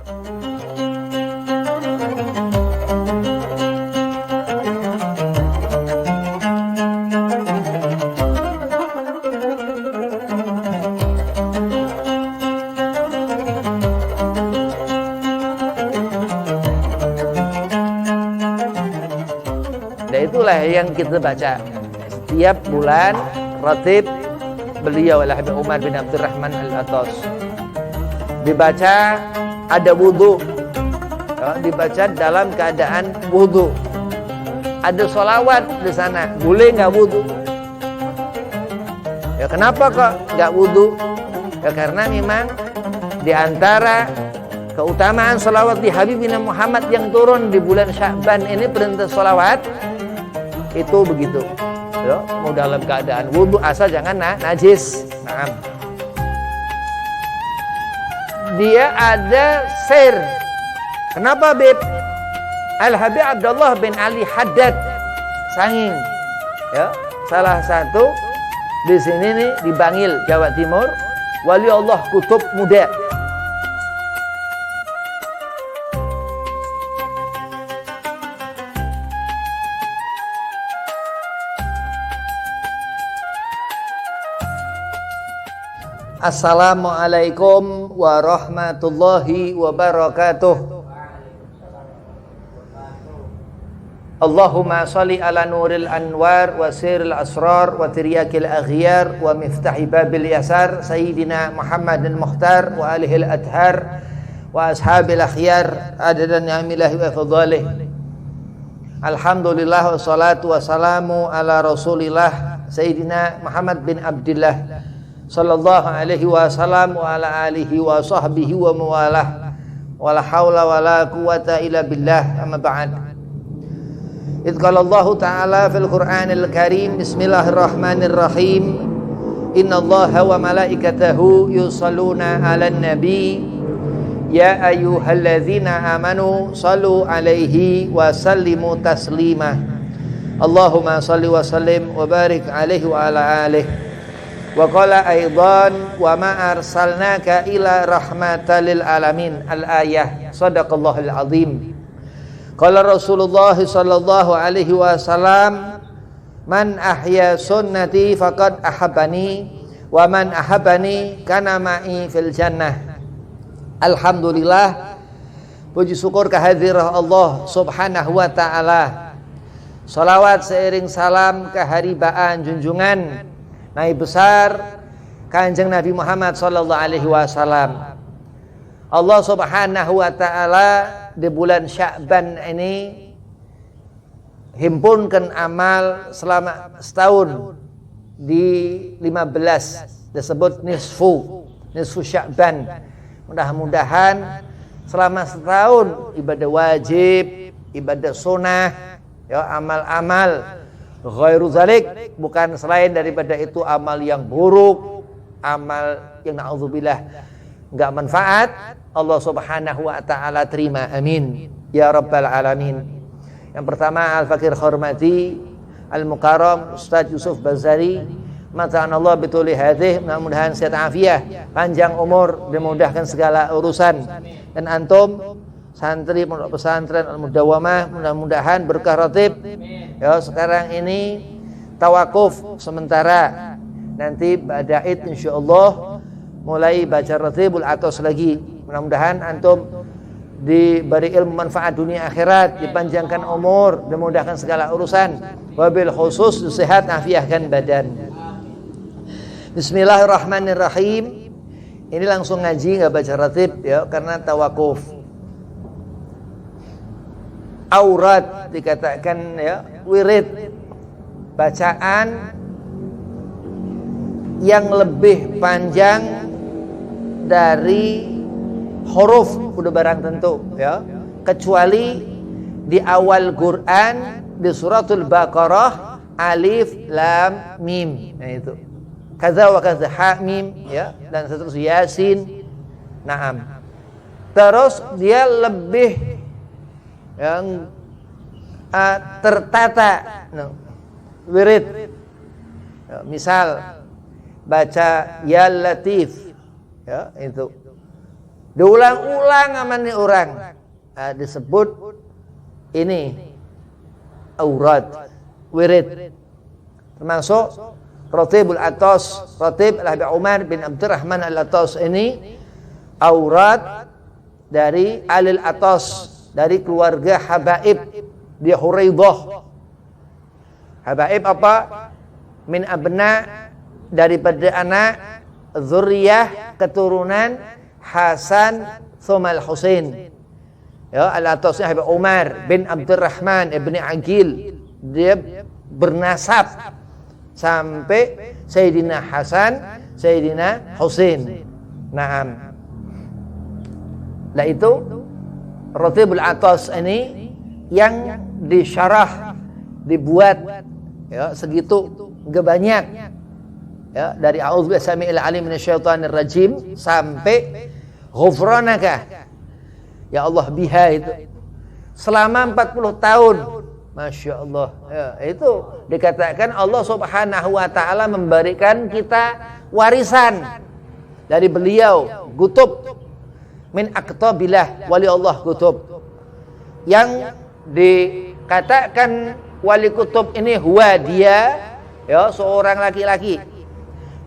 Dan itulah yang kita baca setiap bulan ratib beliau Habib Umar bin Abdurrahman Al-Atas. Dibaca ada wudu, ya, dibaca dalam keadaan wudu. Ada solawat di sana, boleh nggak wudu? Ya kenapa kok nggak wudu? Ya karena memang di antara keutamaan solawat di Habibina Muhammad yang turun di bulan Sya'ban ini perintah solawat itu begitu. Ya, mau dalam keadaan wudu asal jangan najis. Nah, dia ada sir. Kenapa Bib? Al-Habib Abdullah bin Ali Haddad Sanging, ya, salah satu di sini nih di Bangil, Jawa Timur, wali Allah kutub muda. Assalamualaikum warahmatullahi wabarakatuh. Allahumma salli ala nuril anwar wa siril asrar wa tiryakil aghyar wa miftahi babil yasar Sayyidina Muhammadin Mukhtar wa alihil adhar wa ashabil akhyar adadan ni'amillahi wa fadhalih. Alhamdulillah wassalatu wassalamu ala rasulillah Sayyidina Muhammad bin Abdillah sallallahu alaihi wasallam wa ala alihi wa sahbihi wa mawalah wa la hawla wa la quwata illa billah amma ba'd. Idh qala Allah ta'ala fil Qur'anil Karim bismillahirrahmanirrahim innallaha wa malaikatahu yusalluna 'alan nabi ya ayyuhalladzina amanu sallu 'alaihi wa sallimu taslima. Allahumma salli wa sallim wa barik 'alaihi wa ala alihi. Wa qala aidan wa ma arsalnaka ila rahmatan lil alamin al-ayah. Shadaqallahul azim. Qala Rasulullah sallallahu alaihi wasallam man ahya sunnati faqad ahabbani wa man ahabbani kana ma'i fil jannah. Alhamdulillah, puji syukur kehadirat Allah subhanahu wa ta'ala. Salawat seiring salam keharibaan junjungan Nabi besar Kanjeng Nabi Muhammad sallallahu alaihi wasallam. Allah Subhanahu wa taala di bulan Sya'ban ini himpunkan amal selama setahun di 15 disebut nisfu Sya'ban. Mudah-mudahan selama setahun ibadah wajib, ibadah sunnah, ya amal-amal ghairu zalik, bukan selain daripada itu amal yang buruk, amal yang na'udzubillah enggak manfaat, Allah Subhanahu wa taala terima, amin ya rabbal alamin. Yang pertama al-fakir hormati al-mukarram Ustaz Yusuf Bazari, mata'anallah bituli hadih, mudah-mudahan sehat afiah, panjang umur, dimudahkan segala urusan. Dan antum santri pondok pesantren Al-Mudawwamah, mudah-mudahan berkah ratib. Ya, sekarang ini tawakuf sementara. Nanti pada Id insyaallah mulai baca ratibul atas lagi. Mudah-mudahan antum diberi ilmu manfaat dunia akhirat, dipanjangkan umur, dimudahkan segala urusan. Wabil khusus sehat afiahkan badan. Bismillahirrahmanirrahim. Ini langsung ngaji, enggak baca ratib ya, karena tawakuf. Aurat dikatakan ya, wirid, bacaan yang lebih panjang dari huruf udah barang tentu ya, kecuali di awal Quran di suratul Baqarah alif lam mim. Nah itu kaza wa kaza ha mim ya, dan seterusnya Yasin. Naam. Terus dia lebih yang tertata, wirid. Ya, misal baca ya Latif, ya itu Diulang-ulang sama nih orang. Disebut ini aurat, wirid. Termasuk Ratibul Atas, Ratib Al-Habib Umar bin Abdurrahman Al-Atas ini aurat dari Alil Atas, dari keluarga Habaib di Huraidah. Habaib apa? Min abna, daripada anak zuriyah keturunan Hasan Thumal Husain. Ya, Al-Atasnya Habib Umar bin Abdurrahman ibn Aqil. Dia bernasab sampai Sayyidina Hasan, Sayyidina Husain. Naam. Nah itu Ratibul Atas ini yang disyarah, dibuat ya segitu enggak banyak. Ya, dari a'udzubillahi samiil alim minasyaitonir rajim sampai ghufranaka ya Allah biha itu selama 40 tahun. Masya Allah ya, itu dikatakan Allah subhanahu wa ta'ala memberikan kita warisan dari beliau, kutub min aktabillah, wali Allah kutub, yang dikatakan wali kutub ini huwa dia ya seorang laki-laki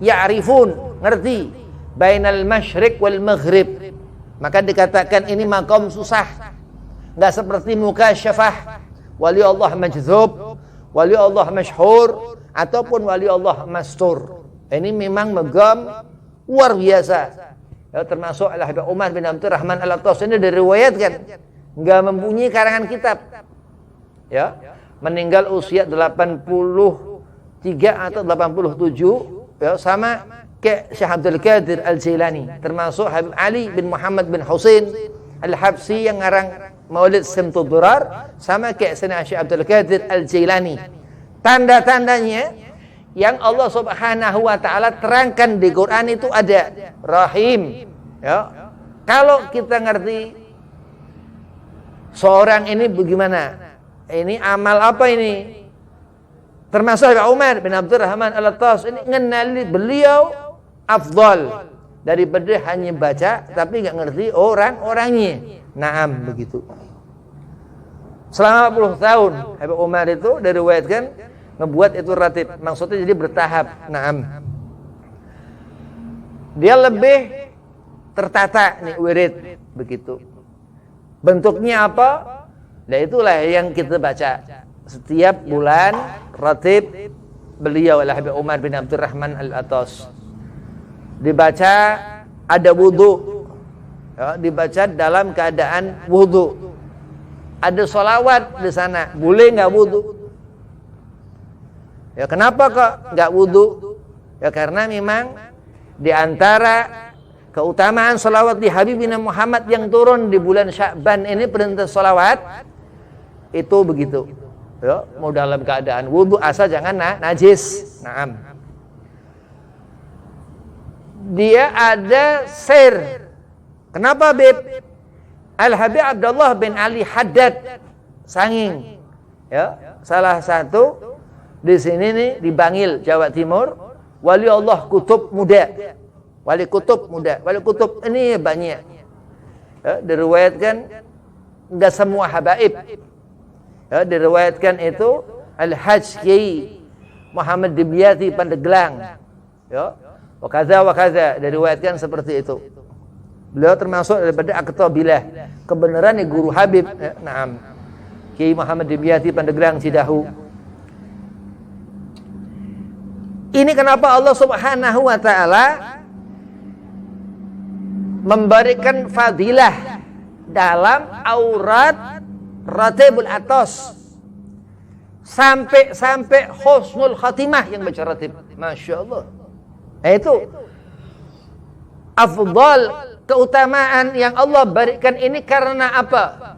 ya'rifun, ngerti, bainal masyriq wal maghrib. Maka dikatakan ini makom susah, nggak seperti mukasyafah, wali Allah majdzub, wali Allah masyhur, ataupun wali Allah mastur. Ini memang megam luar biasa ya, termasuk Al-Habib Umar bin Abdurrahman Al-Atas ini diriwayatkan nggak mempunyai karangan kitab ya, meninggal usia 83 atau 87 ya, sama kayak Syekh Abdul Qadir Al-Jilani, termasuk Habib Ali bin Muhammad bin Husain Al-Habsi yang ngarang Maulid Simtud Durar, sama kayak Syekh Abdul Qadir Al-Jilani. Tanda-tandanya yang Allah Subhanahu wa taala terangkan di Quran itu ada Rahim ya. Kalau kita ngerti seorang ini bagaimana, ini amal apa ini, termasuk Umar bin Abdurrahman Al-Atas ini mengenali beliau afdal daripada hanya baca tapi nggak ngerti orang-orangnya. Naam, begitu. Selama 40 tahun Habib Umar itu diriwayatkan ngebuat itu ratib, maksudnya jadi bertahap. Naam. Dia lebih tertata nih wirid, begitu. Bentuknya apa? Nah itulah yang kita baca setiap bulan ratib beliau Habib Umar bin Abdurrahman Al-Atas. Dibaca ada wudu ya, dibaca dalam keadaan wudu. Ada solawat di sana, boleh nggak wudu? Ya kenapa kok nggak wudu? Ya karena memang di antara keutamaan solawat di Habibina Muhammad yang turun di bulan Sya'ban ini, perintah solawat itu begitu. Ya, mau dalam keadaan wudu asal jangan najis. Naam. Dia ada sir. Kenapa Bib? Al-Habib Abdullah bin Ali Haddad Sanging. Ya, salah satu di sini nih di Bangil, Jawa Timur, wali Allah kutub muda. Wali kutub muda. Wali kutub ini banyak. Ya, diriwayatkan enggak semua habaib. Ya, diriwayatkan itu Al-Hajj Kiai Muhammad Dimyati Pandeglang. Ya, wa kaza diriwayatkan seperti itu. Beliau termasuk daripada aktabillah, kebenaran nih guru Habib. Ya, naam. Kiai Muhammad Dimyati Pandeglang Cidahu. Ini kenapa Allah Subhanahu wa taala memberikan fadilah dalam aurat Ratibul Atas sampai husnul khatimah yang baca ratib. Masya Allah. Nah, itu afdal, keutamaan yang Allah berikan ini karena apa?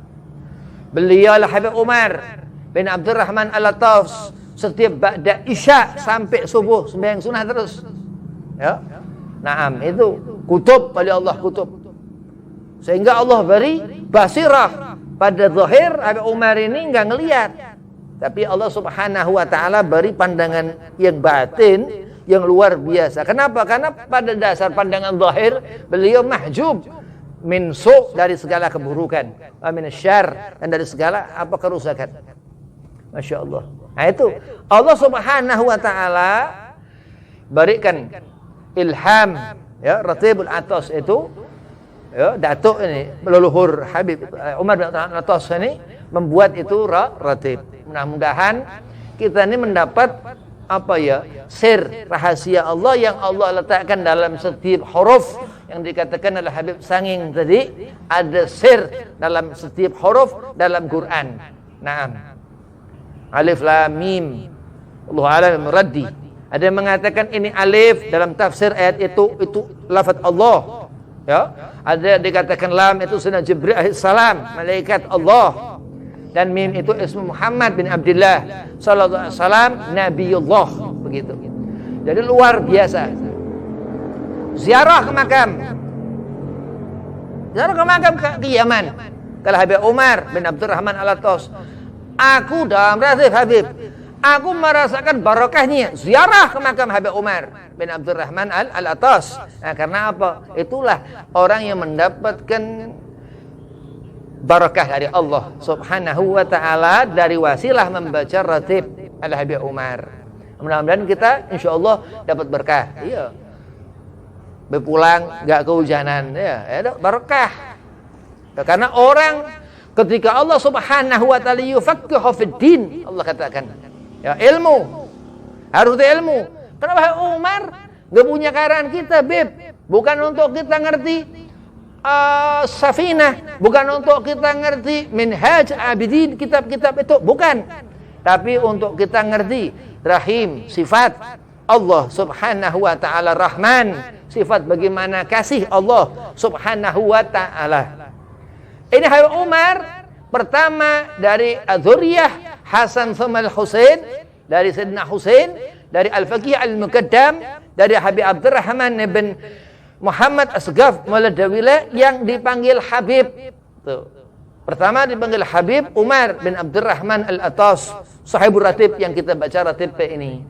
Beliau Habib Umar bin Abdurrahman Al-Atas setiap ba'da isya sampai subuh sembahyang sunnah terus. Ya. Naam, itu kutub oleh Allah kutub. Sehingga Allah beri basirah. Pada zahir Habib Umar ini enggak ngelihat. Tapi Allah Subhanahu wa taala beri pandangan yang batin yang luar biasa. Kenapa? Karena pada dasar pandangan zahir beliau mahjub, min su' dari segala keburukan, wa min syarr dan dari segala apa kerusakan. Masya Allah. Nah itu Allah Subhanahu wa taala berikan ilham ya, Ratibul Atas itu ya, datuk ini leluhur Habib Umar bin Atas ini membuat itu ratib. Mudah-mudahan kita ini mendapat apa ya, sir rahasia Allah yang Allah letakkan dalam setiap huruf yang dikatakan oleh Habib Sanging tadi, ada sir dalam setiap huruf dalam Quran. Naam. Alif lam mim. Allah alam muraddi. Ada yang mengatakan ini alif dalam tafsir ayat itu lafaz Allah. Ya. Ada yang dikatakan lam itu Sayyidina Jibril alaihi salam, malaikat Allah. Dan mim itu ismu Muhammad bin Abdullah sallallahu alaihi wasallam, Nabiullah, begitu. Jadi luar biasa. Ziarah ke makam. Ziarah ke makam ke Yaman. Kalau Habib Umar bin Abdurrahman Al-Atas, aku dalam Ratib Habib, aku merasakan barokahnya ziarah ke makam Habib Umar bin Abdurrahman Al-Atas. Nah, karena apa? Itulah orang yang mendapatkan barakah dari Allah Subhanahu wa taala dari wasilah membaca Ratib Al-Habib Umar. Mudah-mudahan kita insyaallah dapat berkah. Iya. Berpulang enggak kehujanan ya, barakah. Karena orang ketika Allah Subhanahu wa taala yufaqihu fid din, Allah katakan, ya ilmu. Harus ada ilmu. Kenapa Umar enggak punya karan kita, Beb? Bukan untuk kita ngerti Safinah, bukan untuk kita ngerti Minhaj Abidin, kitab-kitab itu, bukan. Tapi untuk kita ngerti Rahim, sifat Allah Subhanahu wa taala Rahman, sifat bagaimana kasih Allah Subhanahu wa taala. Ini Habib Umar pertama dari Adzuriyah Hasan Tsumal Husain, dari Sayyidina Husain, dari Al-Faqih Al-Muqaddam, dari Habib Abdurrahman bin Muhammad Asghaf Maladawila yang dipanggil Habib. Tuh. Pertama dipanggil Habib Umar bin Abdurrahman Al-Atas, sahibul ratib yang kita baca ratib ini.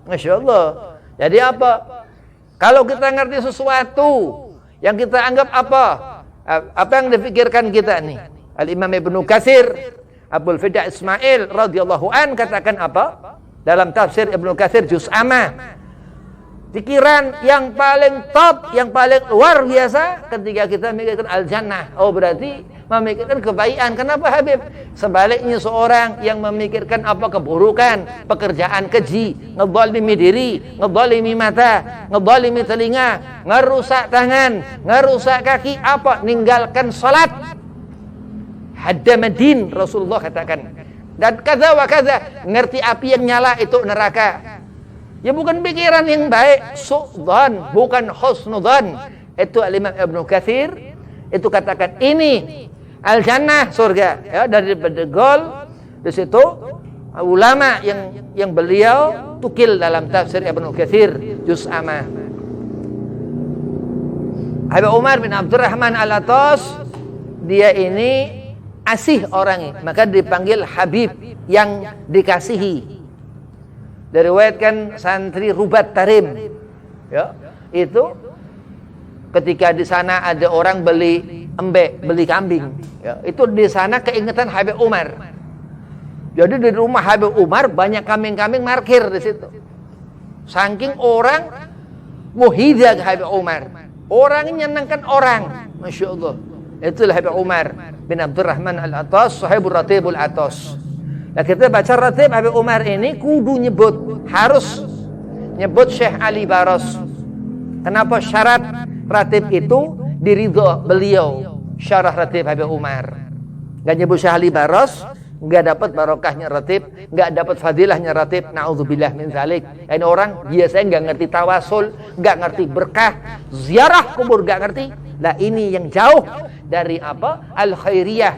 Masya Allah. Jadi apa? Kalau kita ngerti sesuatu yang kita anggap apa yang dipikirkan kita nih? Al-Imam Ibnu Katsir, Abul Fida Ismail radhiyallahu an katakan apa? Dalam tafsir Ibnu Katsir juz amma, pikiran yang paling top, yang paling luar biasa ketika kita memikirkan al-jannah. Oh, berarti memikirkan kebaikan. Kenapa Habib? Sebaliknya seorang yang memikirkan apa keburukan, pekerjaan keji, ngedzalimi diri, ngedzalimi mata, ngedzalimi telinga, ngerusak tangan, ngerusak kaki, apa? Ninggalkan salat. Haddamadin, Rasulullah katakan. Dan kaza wa kaza, ngerti api yang nyala itu neraka. Ya bukan pikiran yang baik, su'dhan, bukan husnudhan. Itu Al-Imam Ibnu Katsir itu katakan ini al-jannah, surga. Ya, dari Bedegol di situ ulama yang beliau tukil dalam tafsir Ibnu Katsir juz amma. Habib Umar bin Abdurrahman Al-Atas, dia ini asih orangnya, maka dipanggil Habib, yang dikasihi. Diriwayatkan santri Rubat Tarim, ya, itu ketika di sana ada orang beli beli kambing, ya, itu di sana keingetan Habib Umar. Jadi di rumah Habib Umar banyak kambing-kambing markir di situ. Saking orang muhidah ke Habib Umar, orang nyenangkan orang, masya Allah. Itulah Habib Umar bin Abdurrahman Al-Atas, sahibul Ratibul Atas. Nah, kita baca ratib Habib Umar ini kudu harus nyebut Syekh Ali Baros. Kenapa syarat ratib itu diridho beliau? Syarah ratib Habib Umar. Gak nyebut Syekh Ali Baros, gak dapat barokahnya ratib, gak dapat fadilahnya ratib. Na'udzubillah min zalik. Ini orang biasanya gak ngerti tawasul, gak ngerti berkah, ziarah kubur gak ngerti. Nah, ini yang jauh dari apa? Al-khairiyah.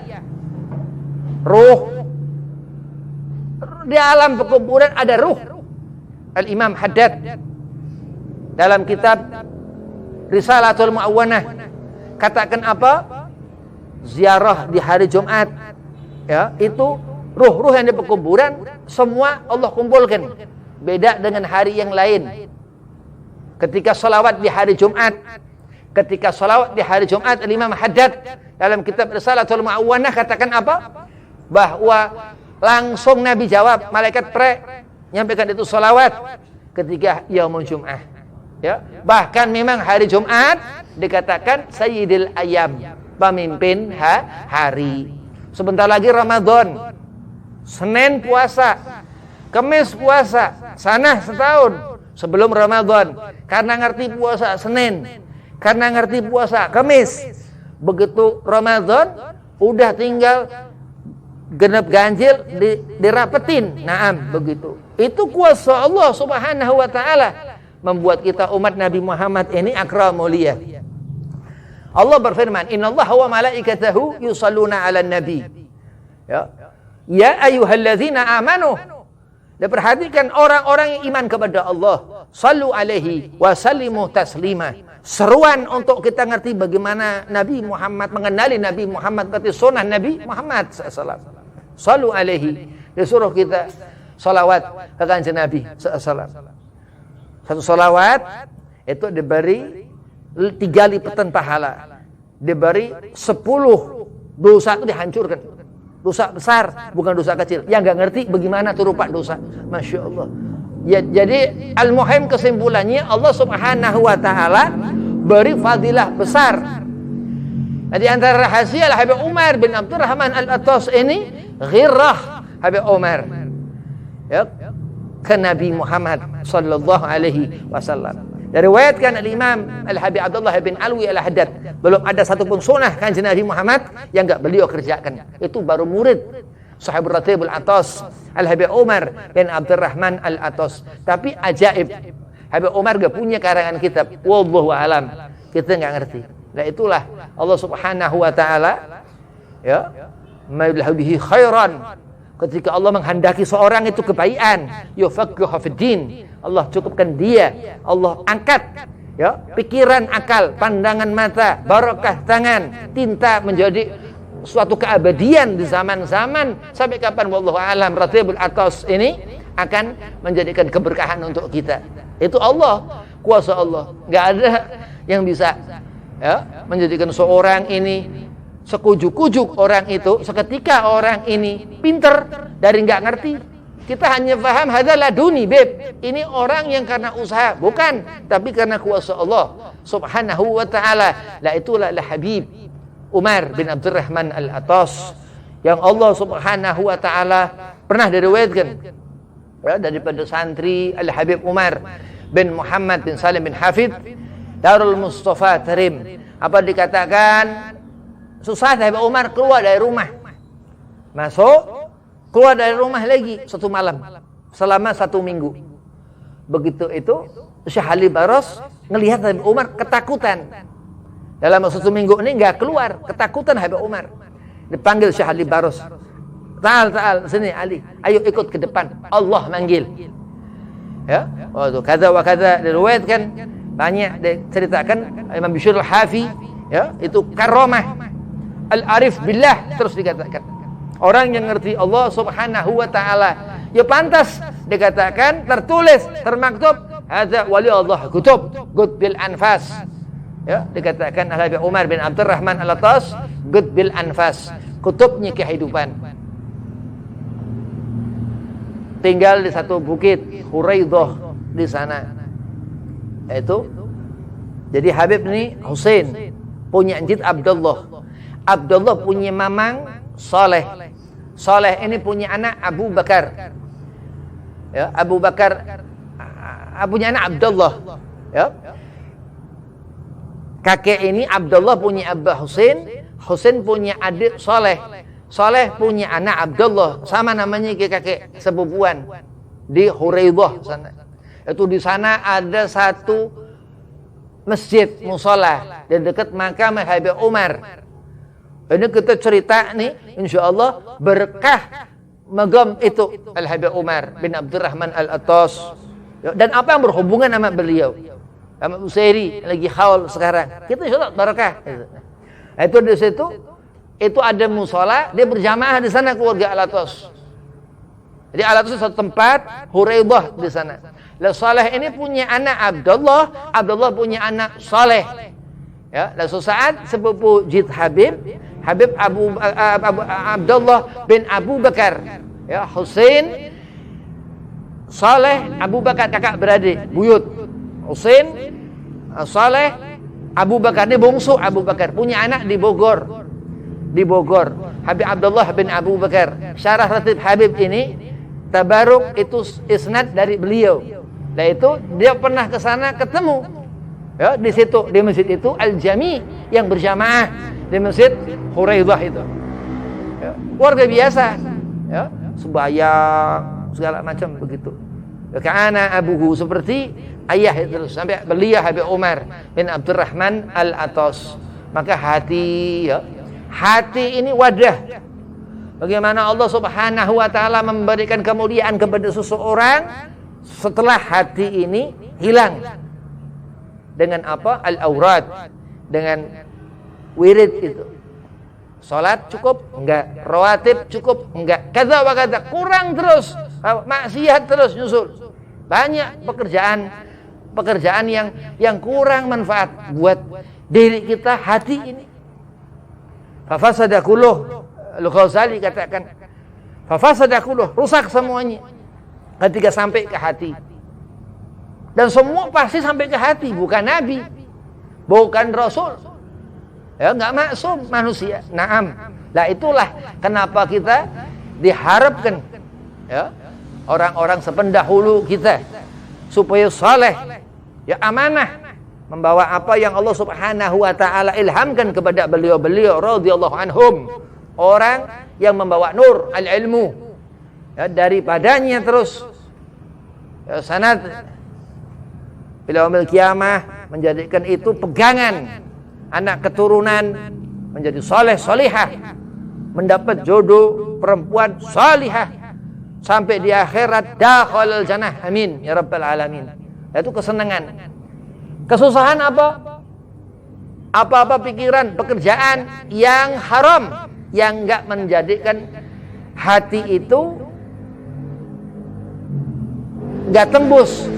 Ruh. Di alam pekuburan ada ruh. Al-Imam Haddad dalam kitab Risalatul Mu'awwanah katakan apa? Ziarah di hari Jumat, ya, itu ruh-ruh yang di pekuburan semua Allah kumpulkan. Beda dengan hari yang lain. Ketika salawat di hari Jumat, ketika salawat di hari Jumat, Imam Haddad dalam kitab Risalatul Ma'awanah katakan apa? Bahwa langsung Nabi jawab, malaikat nyampaikan itu salawat ketika yaumul Jum'ah. Ya, bahkan memang hari Jumat dikatakan Sayyidil Ayyam, pemimpin hari. Sebentar lagi Ramadan, Senin puasa, Kamis puasa, sana setahun sebelum Ramadan. Karena ngerti puasa Senin, karena ngerti puasa Kamis, begitu Ramadan udah tinggal genep ganjil dirapetin. Naam, begitu. Itu kuasa Allah Subhanahu wa taala membuat kita umat Nabi Muhammad ini akram mulia. Allah berfirman, "Innallaha wa malaikatahu yusalluna 'alan nabi." Ya. Ya ayyuhalladzina amanu. Dan perhatikan orang-orang yang iman kepada Allah, sallu alaihi wa sallimu taslima. Seruan untuk kita ngerti bagaimana Nabi Muhammad, mengenali Nabi Muhammad, berarti sunnah Nabi Muhammad SAW. Sallu alaihi, disuruh kita salawat ke kanjeng Nabi SAW. Satu salawat itu diberi 3 lipatan pahala, diberi 10 dosa itu dihancurkan. Dosa besar, bukan dosa kecil. Yang nggak ngerti bagaimana tuh rupa dosa. Masya Allah. Ya, jadi al-muhim kesimpulannya Allah Subhanahu wa taala beri fadilah besar. Di antara rahasia Habib Umar bin Abdurrahman Al-Attas ini ghirrah Habib Umar, ya, ke Nabi Muhammad sallallahu alaihi wasallam. Diriwayatkan al-Imam Al-Habib Abdullah bin Alwi Al-Haddad, belum ada satupun sunnah kanjeng Nabi Muhammad yang enggak beliau kerjakan. Itu baru murid Sahabat Ratibul Atas Al-Habib Umar bin Abdurrahman Al-Attas. Tapi ajaib, Habib Umar enggak punya karangan kitab. Wallahu alam, kita enggak ngerti. Nah itulah Allah Subhanahu wa taala, ya, mayullahu bihi khairan. Ketika Allah menghendaki seorang itu kebaikan, yufaqihu fiddin, Allah cukupkan dia, Allah angkat, ya, pikiran, akal, pandangan mata, barakah tangan, tinta menjadi suatu keabadian di zaman-zaman sampai kapan wallahu alam. Ratibul Atas ini akan menjadikan keberkahan untuk kita. Itu Allah, kuasa Allah. Enggak ada yang bisa, ya, menjadikan seorang ini sekujuk-kujuk orang itu seketika orang ini pinter dari nggak ngerti. Kita hanya paham hadalah duni beb, ini orang yang karena usaha, bukan, tapi karena kuasa Allah Subhanahu wa taala. La itulah Habib Umar bin Abdurrahman Al-Attas yang Allah Subhanahu wa taala pernah diriwayatkan, ya, daripada santri Al-Habib Umar bin Muhammad bin Salim bin Hafid Darul Mustafa Tarim. Apa dikatakan? Susah Habib Umar keluar dari rumah, masuk, keluar dari rumah lagi satu malam selama 1 minggu. Begitu itu Syekh Ali Baros ngelihat Habib Umar ketakutan. Dalam 1 minggu ini nggak keluar, ketakutan Habib Umar. Dipanggil Syekh Ali Baros, ta'al sini Ali, ayo ikut ke depan. Allah manggil. Ya, waktu kaza wa kaza diriwayatkan, banyak diceritakan Imam Bishr Al-Hafi, ya, itu karomah Al-Arif Billah, terus dikatakan orang yang ngerti Allah Subhanahu wa taala, ya pantas dikatakan tertulis, termaktub hadza wali Allah kutub gud bil anfas, ya, dikatakan Habib Umar bin Abdurrahman Al-Attas gud bil anfas, kutubnya kehidupan. Tinggal di satu bukit Huraidah di sana. Itu jadi Habib ini Husain punya encit Abdullah. Abdullah punya mamang Saleh. Saleh ini punya anak Abu Bakar. Ya, Abu Bakar punya anak Abdullah. Ya. Kakek ini Abdullah punya Abah Husain, Husain punya adik Saleh. Saleh punya anak Abdullah, sama namanya kakek sepupuan di Huraidah sana. Itu di sana ada satu masjid musola di dekat makam Habib Umar. Ini kita cerita nih, insya Allah berkah magam itu Al-Habib Umar bin Abdurrahman Al-Attas. Dan apa yang berhubungan sama beliau, sama Usairi lagi haul sekarang, kita insya Allah berkah. Itu di situ, itu ada musola, dia berjamaah di sana keluarga Al-Attas. Jadi Al-Attas satu tempat, Huraidah di sana. Lah Saleh ini punya anak Abdullah, Abdullah punya anak Saleh. Ya, dan suatu saat sepupu Jid Habib Abdullah bin Abu Bakar, ya, Husain, Saleh, Abu Bakar, kakak beradik, buyut. Husain, Saleh, Abu Bakar, ini bungsu Abu Bakar, punya anak di Bogor. Habib Abdullah bin Abu Bakar. Syarah Ratib Habib ini tabaruk itu isnad dari beliau. Dan itu dia pernah ke sana ketemu. Ya, di situ, di masjid itu Al-Jami yang berjamaah di masjid Huraidah itu. Ya, keluarga biasa, ya, sembahyang segala macam begitu. Karena abuhu, seperti ayah itu, sampai beliau Habib Umar bin Abdurrahman Al-Atas. Maka hati, ya, hati ini wadah. Bagaimana Allah Subhanahu wa taala memberikan kemuliaan kepada seseorang setelah hati ini hilang. Dengan apa? Al-aurat, dengan wirid itu. Salat cukup? Enggak. Rawatib cukup? Enggak. Kata wa kata, kurang terus. Maksiat terus nyusul. Banyak pekerjaan yang kurang manfaat buat diri kita, hati ini. Fafasada kulluh. Al-Ghazali katakan, fafasada kulluh, rusak semuanya ketika sampai ke hati. Dan semua pasti sampai ke hati, bukan Nabi, bukan Rasul. Ya, enggak maksum manusia. Naam. Lah itulah kenapa kita diharapkan, ya, orang-orang sependahulu kita supaya saleh, ya, amanah, membawa apa yang Allah Subhanahu wa taala ilhamkan kepada beliau-beliau radhiyallahu anhum, orang yang membawa nur al-ilmu, ya, daripadanya terus, ya, sanad ila yaumil qiyamah, menjadikan itu pegangan anak keturunan menjadi saleh salihah, mendapat jodoh perempuan salihah, sampai di akhirat dakhalal jannah, amin ya rabbal alamin. Itu kesenangan. Kesusahan apa? Apa-apa pikiran, pekerjaan yang haram, yang enggak menjadikan hati itu enggak tembus,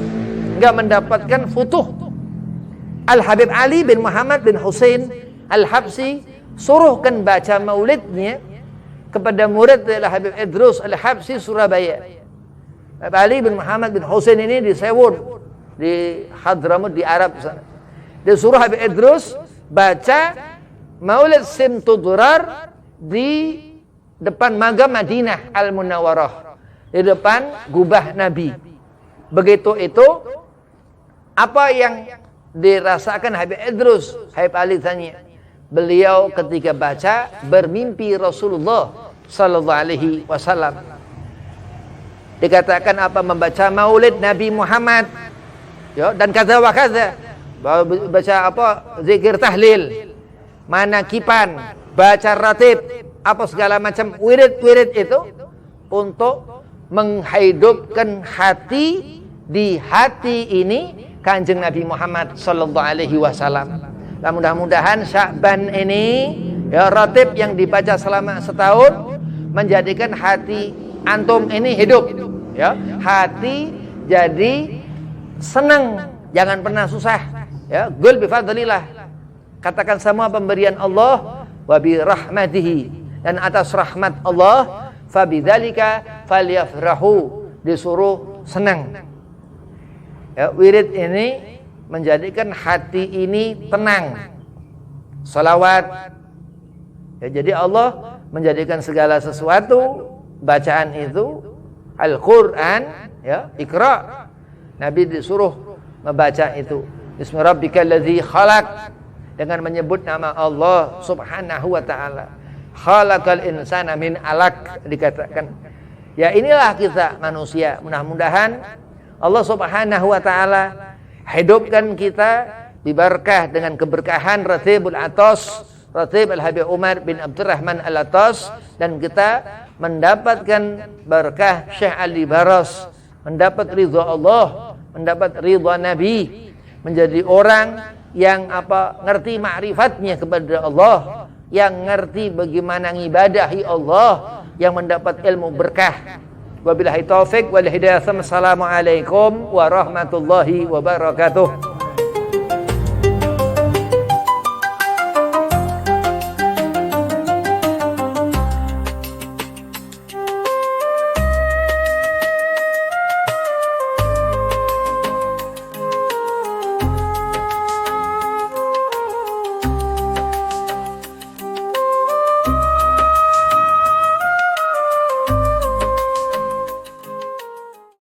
enggak mendapatkan futuh. Al-Habib Ali bin Muhammad bin Husain Al-Habsi suruhkan baca maulidnya kepada murid Al-Habib Idrus Al-Habsi Surabaya. Habib Ali bin Muhammad bin Husain ini di Sewon, di Hadramut, di Arab sana. Dia suruh Habib Idrus baca maulid Simtudrar di depan Magam Madinah Al-Munawwarah, di depan gubah Nabi. Begitu itu, apa yang dirasakan Habib Idrus? Habib Ali tanya. Beliau ketika baca bermimpi Rasulullah sallallahu alaihi wasallam. Dikatakan apa? Membaca maulid Nabi Muhammad, ya, dan kata wa kata, baca apa? Zikir tahlil, manakipan, baca ratib, apa segala macam wirid-wirid itu untuk menghidupkan hati, di hati ini Kanjeng Nabi Muhammad sallallahu alaihi wasallam. Nah, mudah-mudahan Sya'ban ini, ya, ratib yang dibaca selama setahun menjadikan hati antum ini hidup, ya. Hati jadi senang, jangan pernah susah, ya. Qul bi fadlillah. Katakan semua pemberian Allah, wa bi rahmatihi, dan atas rahmat Allah, fa bidzalika falyafrahu, disuruh senang. Ya, wirid ini menjadikan hati ini tenang. Salawat, ya, jadi Allah menjadikan segala sesuatu bacaan itu Al-Quran, ya, Iqra. Nabi disuruh membaca itu Bismillahirrahmanirrahim, khalaq, dengan menyebut nama Allah Subhanahu wa ta'ala. Khalaqal insana min alaq, dikatakan. Ya, inilah kita manusia. Mudah-mudahan Allah Subhanahu wa ta'ala hidupkan kita diberkah dengan keberkahan Ratibul Atas, Ratib Al-Habib Umar bin Abdurrahman Al-Atas, dan kita mendapatkan berkah Syekh Ali Baras, mendapat ridha Allah, mendapat ridha Nabi, menjadi orang yang apa? Ngerti ma'rifatnya kepada Allah, yang ngerti bagaimana ngibadahi Allah, yang mendapat ilmu berkah. Wabillahi taufik wal hidayah. Assalamualaikum warahmatullahi wabarakatuh.